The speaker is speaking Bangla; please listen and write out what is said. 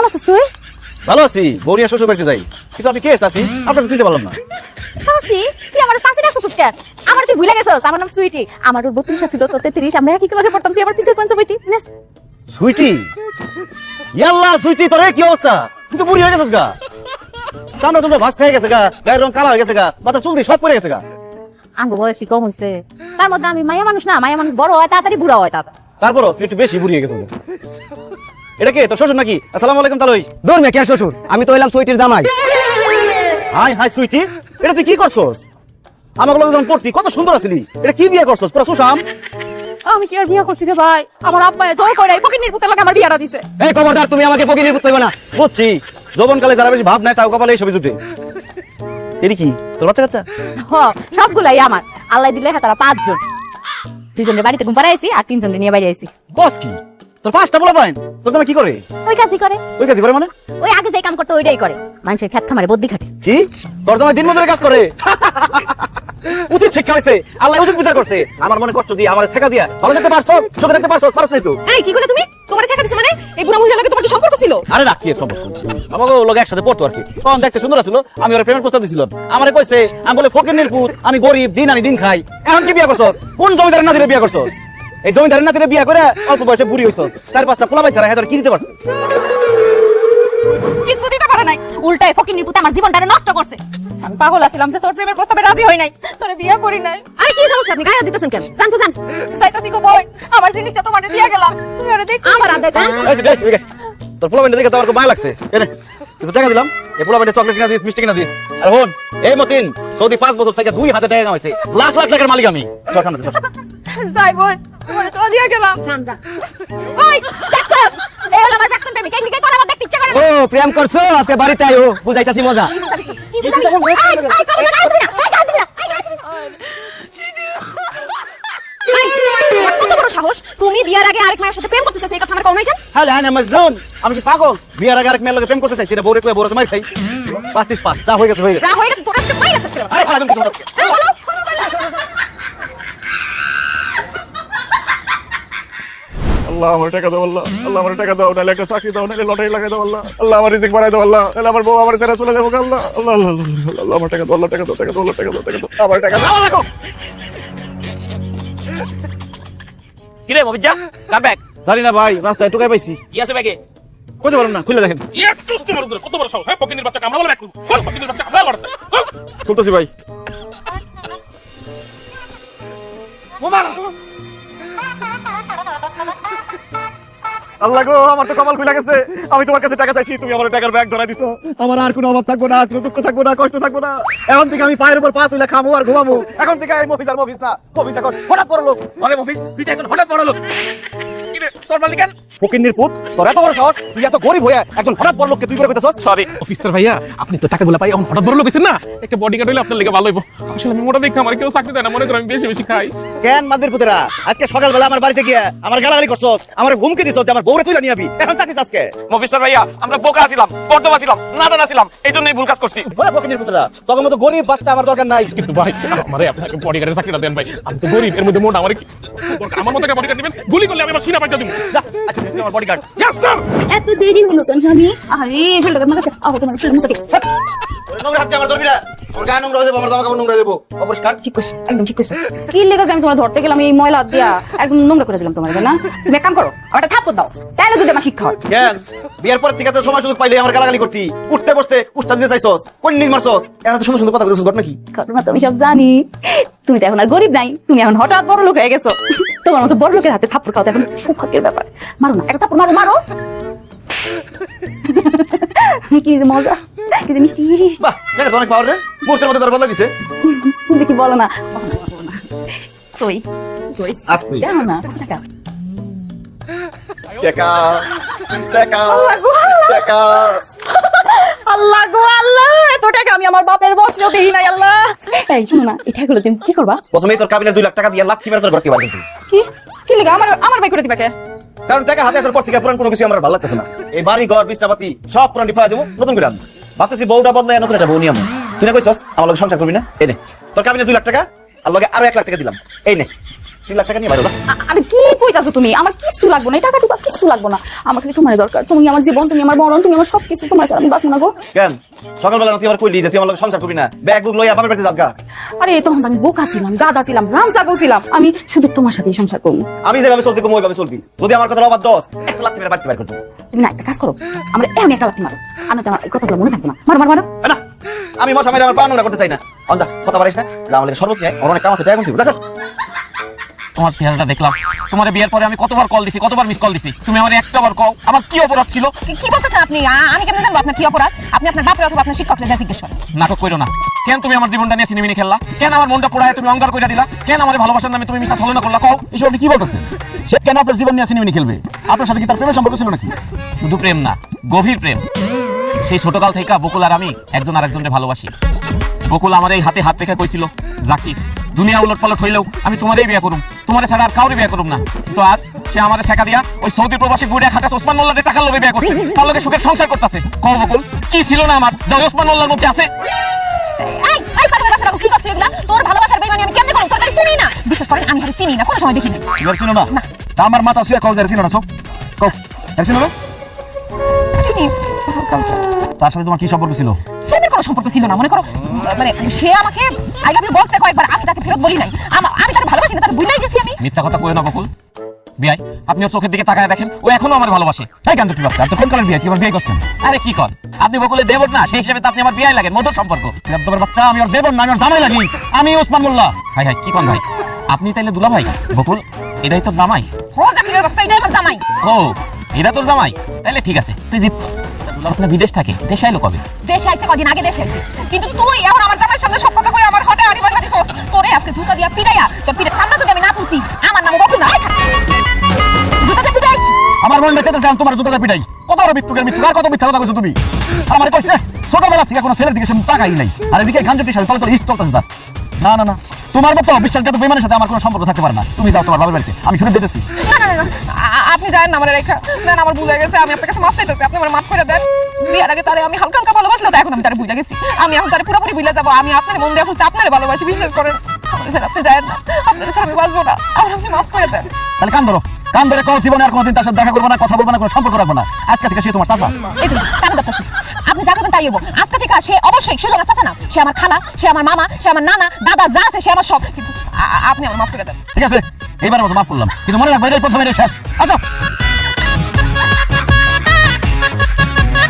আছিস তুই? ভালো আছি, বৌরিয়া শ্বশুর বাড়িতে যাই, কিন্তু আমি কে আছি আপনাকে চিনতে পারলাম না। সাসি, তুই আমার সাসি ডাকছিস কেন? আমার তুই ভুলে গেছিস, আমার নাম সুইটি। আমার ওর 32 ছিল, তোর 33। আমরা একই ক্লাসে পড়তাম, তুই আমার পিছে কোন বইতি? সুইটি, ইয়াল্লা সুইটি, তোরে কি অবস্থা? তুই তো বুড়ি হয়ে গেছিস গা, সামনে তোমরা ভাস খেয়ে গেছে গা, গায়ের রং কালা হয়ে গেছে গা, মাথা চুল দিয়ে সব পড়ে গেছে গা। আঙ্গ বয়স কি কম হইছে? তার মধ্যে আমি মায়া মানুষ না, মায়া মানুষ বড় হয় তাড়াতাড়ি বুড়া হয় তাড়াতাড়ি। তারপরও তুই একটু বেশি বুড়ি হয়ে গেছিস। এটা কে, তোর শ্বশুর নাকি? আসসালামু আলাইকুম তালই। দূর মে কে শ্বশুর, আমি তো হইলাম সুইটির জামাই। হাই হাই সুইটি, এটা তুই কি করছস? আমার লগে যখন পড়তি কত সুন্দর আছিলি, এটা কি বিয়ে করছস? পুরো সুশাম। আমি কি আর বিয়া করছি রে ভাই? আমার আব্বা জোর করে ফকিন্নির পুতের লাগে আমার বিয়াটা দিছে। এই খবরদার, তুমি আমাকে পকিনির পুত কইবা না। বুঝছি, যৌবনকালে যারা বেশি ভাব নাই তাও কপালে এই ছবি জুটে। এর কি তোর বাচ্চা কাচ্চা? হ, সবগুলাই আমার। আল্লাহ দিলে তারা 5 জন। 2 জনের বাড়িতে ঘুম পাড়াই আইছি আর 3 জনের নিয়ে বাইরে আইছি। বস কি তোর পাঁচটা বলা পাইন? তোর জামাই কি করে? ওই কাজই করে। ওই কাজই করে মানে? ওই আগে যে কাম করতে ওইটাই করে। মানুষের খেত খামারে বদ্দি খাটে। কি তোর জামাই দিন মজুরের কাজ করে? উচিত শিক্ষা হইছে, আল্লাহ উচিত বিচার করছে। আমার মনে কষ্ট দিয়ে, আমার শেখা দিয়া ভালো থাকতে পারছো, সুখে থাকতে পারছো, পারছ নাই তো? এই কি কইলে তুমি? তোমারে শেখা দিছে মানে? এই বুড়া মহিলা লাগে তোমার কি সম্পর্ক ছিল? আরে না, কি সম্পর্ক? আমাকে লোক একসাথে পড়তো আর কি, তখন দেখতে সুন্দর ছিল, আমি ওর প্রেমের প্রস্তাব দিছিলাম। আমারে কইছে আমি বলে ফকিরের পুত, আমি গরিব, দিন আনি দিন খাই। এখন কি বিয়ে করছস? কোন জমিদারের নাতিরে বিয়ে করছস? এই জমিদারের নাতিরে বিয়ে করে অল্প বয়সে বুড়ি হইছস। 4-5টা পোলা বাচ্চা রাখা, তোর কি দিতে পারছ? কিছু দিতে পারে নাই, উল্টাই ফকিন্নির পুতে আমার জীবনটারে নষ্ট করছে। আমি পাগল আছিলাম যে তোর প্রেমের প্রস্তাবে রাজি হই নাই, তোরে বিয়ে করি নাই। আরে কি সমস্যা, আপনি গায়ে দিতেছেন কেন? জান তো জান, যাইতাছি গো বই, আমার জিনিসটা তোমারে দিয়ে গেলাম, তুমি আরে দেখ আমার আদে জান। তোর পোলা বান্ডে দেখে তো আমার খুব মায়া লাগছে। এনে কিছু টাকা দিলাম, এই পোলা বান্ডে চকলেট কিনা দিস, মিষ্টি কিনা দিস। আর হন, এই মতিন সৌদি 5 বছর থেকে 2 হাতে টাকা কামাইছে, লাখ লাখ টাকার মালিক আমি। চল সামনে চল। যাই বই, তোমারে তো দিয়ে গেলাম। জান জান। ওই দেখছস, এই হলো আমার প্রাক্তন প্রেমিক, এই লিগে তোর আমার দেখতে ইচ্ছা করে না। ও প্রেম করছো, আজকে বাড়িতে আইও, বুঝাইতাছি মজা। কত বড় সাহস, তুমি বিয়ার আগে আরেক মায়ের সাথে প্রেম করতেছিস, এই কথা আমার কও নাই কেন? হ্যাঁ হ্যাঁ মজনুন, আমি কি পাগল? বিয়ার আগে আরেক মেয়ের লগে প্রেম করতে চাইছি, এটা বউরে কই বউরে তোমায় খাই। 5-5 যা হয়ে গেছে হয়ে গেছে। যা হয়ে গেছে তোর কাছে পাই আসছে। আরে ফালাবেন কি তোমরা? আল্লাহ আমার টাকা দাও, আল্লাহ আল্লাহ আমার টাকা দাও, নাহলে একটা চাকরি দাও, নাহলে লটারি লাগাই দাও, আল্লাহ আল্লাহ আমার রিজিক বাড়াই দাও, আল্লাহ নাহলে আমার বউ আমার ছেড়ে চলে যাবো, আল্লাহ আল্লাহ আল্লাহ আল্লাহ আল্লাহ আমার টাকা দাও, আল্লাহ টাকা দাও, টাকা দাও, আল্লাহ টাকা দাও, টাকা দাও, আমার টাকা দাও, আল্লাহ। কি রে মবিজা, কাম ব্যাক। জানি না ভাই, রাস্তায় টুকাই পাইছি, কি আছে ব্যাগে? কইতে পারুম না, খুলে দেখেন। ইয়েস টুস্ট মারু কত বড় সাহস, হ্যাঁ পকিনের বাচ্চা কামড়া বলে ব্যাক করব, বল পকিনের বাচ্চা কামড়া করতে। খুলতেছি ভাই। ওমা আল্লাহ গো, আমার তো কপাল খুলে গেছে, আমি তোমার কাছে টাকা চাইছি, তুমি আমার টাকার ব্যাগ ধরাই দিছো। আমার আর কোনো অভাব থাকবো না, কোনো দুঃখ থাকবো না, কষ্ট থাকবো না। এখন থেকে আমি পায়ের উপর পা তুলে খামো আর ঘুমাবো। এখন থেকে এই মফিজ আর মফিজ না, মফিজ এখন হঠাৎ বড় লোক। আরে মফিজ, তুই তো এখন হঠাৎ বড় লোক। কি রে সর মালিকান? ফকিন্নির পুত, তোর এত বড় সাহস, তুই এত গরিব হয়ে একজন হঠাৎ বড় লোককে তুই করে কইতাছস? সরি অফিসার ভাইয়া, আপনি তো টাকাগুলো পাই এখন হঠাৎ বড় লোক হইছেন না, একটা বডিগার্ড হইলে আপনার লেগে ভালো হইব। আসলে আমি মোটা দেখে আমার কেউ চাকরি দেয় না, মনে করেন আমি বেশি বেশি খাই। কেন মাদের পুতেরা, আজকে সকালবেলা আমার বাড়িতে গিয়া আমার গালাগালি করছস, আমার হুমকি দিছস যে আমার বউরে তুইলা নিয়ে আবি, এখন চাকরিস আজকে? অফিসার ভাইয়া, আমরা বোকা ছিলাম, বর্তমান ছিলাম, নাদান ছিলাম, এইজন্যই ভুল কাজ করছি। ওরে ফকিন্নির পুতেরা, তোর মতো গরিব বাচ্চা আমার দরকার নাই। কিন্তু ভাই আমারে আপনাকে বডিগার্ডের চাকরিটা দেন ভাই, আমি তো গরিব, এর মধ্যে মোটা, আমার কি দরকার? আমার মতো একটা বডিগার্ড দিবেন, গুলি করলে আমি আমার সিনা পাইতে দিব। যা, আজকে তুই আমার বডিগার্ড। Yes sir. এত দেরি হলো কেন স্বামী? আরে ফেলে আমার কাছে আহ তোমার শুরু থেকে। ওরে নোংরা হাত দিয়ে আমার ধরবি না, আমার গায়ে নোংরা হয়ে যাবো, আমার জামা কাপড় নোংরা হয়ে যাবো, অপরিষ্কার। ঠিক কইছো, একদম ঠিক কইছো। কি লেগে যে আমি তোমার ধরতে গেলাম এই ময়লা হাত দিয়া একদম নোংরা করে দিলাম তোমার, না? তুমি এক কাম করো, আমার একটা থাপ্পড় দাও, তাহলে যদি আমার শিক্ষা হয়। কেন বিয়ের পর থেকে তো সময় সুযোগ পাইলে আমার গালাগালি করতি, উঠতে বসতে উস্তাদ দিয়ে চাইছস, কোন নিজ মারছস, এখন তো সুন্দর সুন্দর কথা কইছস, ঘটনা কি? ঘটনা তো আমি সব জানি। তুমি তো এখন আর গরিব নাই, তুমি এখন হঠাৎ বড় লোক হয়ে গেছো। তোমার মতো বড় লোকের হাতে থাপ্পড় খাওয়া তো এখন সৌভাগ্যের ব্যাপার। মারো না, একটা থাপ্পড় মারো, মারো। কি যে মজা, কি যে মিষ্টি। বাহ, দেখো তো অনেক পাওয়ার রে, মুহূর্তের মধ্যে তোর বদলা দিছে। তুমি যে কি বলো না, তুই তুই আসবি দেখো না টাকা। টাকা টাকা টাকা আল্লাহ গো আল্লাহ, এত টাকা আমি আমার বাপের বসেও দেখি নাই। আল্লাহ, এই শোনো না, এই টাকাগুলো তুমি কি করবা? প্রথমেই তোর কাবিনের 2 লাখ টাকা দিয়ে লাক্ষি মেরে তোর ঘর কি বাড়ি দিবি। কি কি লাগে আমার আমার বাই করে দিবা কে? কারণ টাকা হাতে আসার পর থেকে পুরান কোনো কিছু আমার ভালো লাগতেছে না। এই বাড়ি ঘর বিছনাপাতি সব পুরান ডিফা দেবো, নতুন করে আনবো। ভাবতেছি বউটা বদলায় নতুন একটা বউ নিয়ে আমো। তুই না কইছস আমার লগে সংসার করবি না? এই নে তোর কাবিনে 2 লাখ টাকা, আর লগে আরো 1 লাখ টাকা দিলাম, এই নে 3 লাখ টাকা নিয়ে বাইরে যা। আরে কি কইতাছো তুমি? আমার কিছু লাগবে না, এই টাকা টুকা কিছু লাগবে না। আমার খালি তোমার দরকার। তুমি আমার জীবন, তুমি আমার মরণ, তুমি আমার সবকিছু। তোমার ছাড়া আমি বাঁচবো না গো। কেন সকালবেলা তুই আমার কইলি যে তুই আমার লগে সংসার করবি না, ব্যাগ বুক লইয়া বাপের বাড়িতে যাস গা। আরে তখন তো আমি বোকা ছিলাম, গাদা ছিলাম, রামচাকল ছিলাম। আমি শুধু তোমার সাথেই সংসার করবো। আমি যেভাবে চলতে কম ওইভাবে চলবি। যদি আমার কথা অবাধ্য হস 1 লাখ মেরে বাড়তে বাইর করতে। তুমি না একটা কাজ করো, আমরা এমন একটা লাঠি মারো। আমি তো আমার এই কথাগুলো মনে থাকবে না। মারো মারো মারো। না আমি মশা মেরে আমার পা নোংরা করতে চাই না। অন্দা কথা পারিস না, আমার লাগে শরবত নিয়ে আমার অনেক কাম আছে, টাকা কোন দেখো। তোমার চেহারাটা দেখলাম, তোমার বিয়ের পরে আমি কতবার কল দিছি, কতবার মিস কল দিছি, তুমি আমার একটাবার কও আমার কি অপরাধ ছিল? কি বলতেছেন আপনি? আমি কেমন জানবো আপনার কি অপরাধ? আপনি আপনার বাপরে অথবা আপনার শিক্ষককে যা জিজ্ঞেস করেন। নাটক কইরো না। কেন তুমি আমার জীবনটা নিয়ে সিনেমিনি খেললা? কেন আমার মনটা পোড়ায় তুমি অঙ্গার কইরা দিলা? কেন আমার ভালোবাসার নামে তুমি মিথ্যা ছলনা করলা? কও এসব আপনি কি বলতেছেন? সে কেন আপনার জীবন নিয়ে সিনেমিনি খেলবে? আপনার সাথে কি তার প্রেমের সম্পর্ক ছিল নাকি? শুধু প্রেম না, গভীর প্রেম। সেই ছোটকাল থেকে বকুল আর আমি একজন আরেকজনকে ভালোবাসি। বকুল আমার এই হাতে হাত রেখে কইছিল, জাকির দুনিয়া উলট পালট হইলেও আমি তোমারই বিয়ে করুম, তোমারে ছাড়া আর কাউরে বিয়ে করুম না। তো আজ সে আমারে শেখা দিয়া ওই সৌদি প্রবাসী বুড়িয়া খাটা ওসমান মোল্লাদের টাকার লোভে বিয়ে করছে, তার লগে সুখের সংসার করতেছে। কও বকুল কি ছিল না আমার যা ওসমান মোল্লার মধ্যে আছে? এই পাগলের বাচ্চারা কি করছিস এগুলা? তোর ভালোবাসার বেইমানি আমি কেমনে করব? তোর কাছে চিনি না। বিশ্বাস করেন আমি হারে চিনি না, কোনো সময় দেখি না। এবার চিনো না? তা আমার মাথা শুয়ে কও যার চিনো না? কও এর চিনো না? চিনি। তার সাথে তোমার কি সম্পর্ক ছিল? প্রেমের কোনো সম্পর্ক ছিল না। মনে করো মানে সে আমাকে আই লাভ ইউ বলছে কয়েকবার, আমি তাকে ফেরত বলি নাই। আমি তাকে ভালোবাসি না, তার ভুলেই গেছি আমি। মিথ্যা কথা কইও না বকুল। বিয়াই আপনি ওর চোখের দিকে তাকায় দেখেন, ও এখনো আমার ভালোবাসে। তাই কেন তুমি বাচ্চা তো কোন কারণে বিয়ে কি আমার বিয়ে করছেন? আরে কি কর আপনি বকুলের দেবর না, সেই হিসেবে তো আপনি আমার বিয়ে লাগেন, মধুর সম্পর্ক। তোমার বাচ্চা আমি ওর দেবর না, আমি ওর জামাই লাগি। আমি ওসমান মোল্লা। হাই হাই কি কোন ভাই আপনি তাইলে দুলা ভাই? বকুল এটাই তোর জামাই? হো জাকিরের বাচ্চা, এটাই আমার জামাই। ও এটা তোর জামাই? তাইলে ঠিক আছে, তুই জিতছিস। দুলা আপনার বিদেশ থাকে, দেশে আইলো কবে? দেশে আইছে কদিন আগে দেশে আইছে। কিন্তু তুই এখন আমার জামাইয়ের সামনে সব কথা কই আমার হটে আড়ি বাসা দিছস। তোরে আজকে জুতা দিয়া পিটাইয়া তোর পিঠে ঠান্ডা যদি আমি না তুলছি, আমার নাম বকুল না। জুতা দিয়া পিটাই। আমার মন বেঁচে আছে তোমার জুতাটা পিটাই। কত বড় মৃত্যুকের মৃত্যু, আর কত মিথ্যা কথা কইছো তুমি? আমার কইছে ছোটবেলা থেকে কোনো ছেলের দিকে সে তাকাই নাই, আর এদিকে গাঞ্জটির সাথে তলে তলে ইষ্ট চলতেছে তার। না না না তোমার মতো বিশ্বাসঘাতক বেইমানের সাথে আমার কোনো সম্পর্ক থাকতে পারে না। তুমি যাও তোমার বাবার বাড়িতে, আমি ফিরে যেতেছি। না না না আপনি জানেন না আমার রেখা। না না আমার ভুল হয়ে গেছে, আমি আপনার কাছে মাফ চাইতেছি। আপনি আমার মাফ করে দেন। বিয়ের আগে তারে আমি হালকা হালকা ভালোবাসলাম, এখন আমি তারে ভুলে গেছি। আমি এখন তারে পুরোপুরি ভুলে যাবো। আমি আপনার মন দিয়ে বলছি, আপনারে ভালোবাসি, বিশ্বাস করেন। আপনি স্যার আপনি জানেন না, আপনার স্যার আমি বাঁচবো না। আমার আপনি মাফ করে দেন। তাহলে কান ধরো, কান ধরে কোনো জীবনে আর কোনোদিন তার সাথে দেখা করবো না, কথা বলবো না, কোনো সম্পর্ক রাখবো না। আজকে থেকে সে তোমার চাচা। এই যে কেন দেখতেছি আপনি যা করবেন তাই হবো। আজকে থেকে সে অবশ্যই শুধু আমার চাচা না, সে আমার খালা, সে আমার মামা, সে আমার নানা, দাদা যা আছে সে আমার সব। কিন্তু আপনি আমার মাফ করে দেন। ঠিক আছে এইবার মতো মাফ করলাম, কিন্তু মনে রাখবো এটাই প্রথমে শেষ। আচ্ছা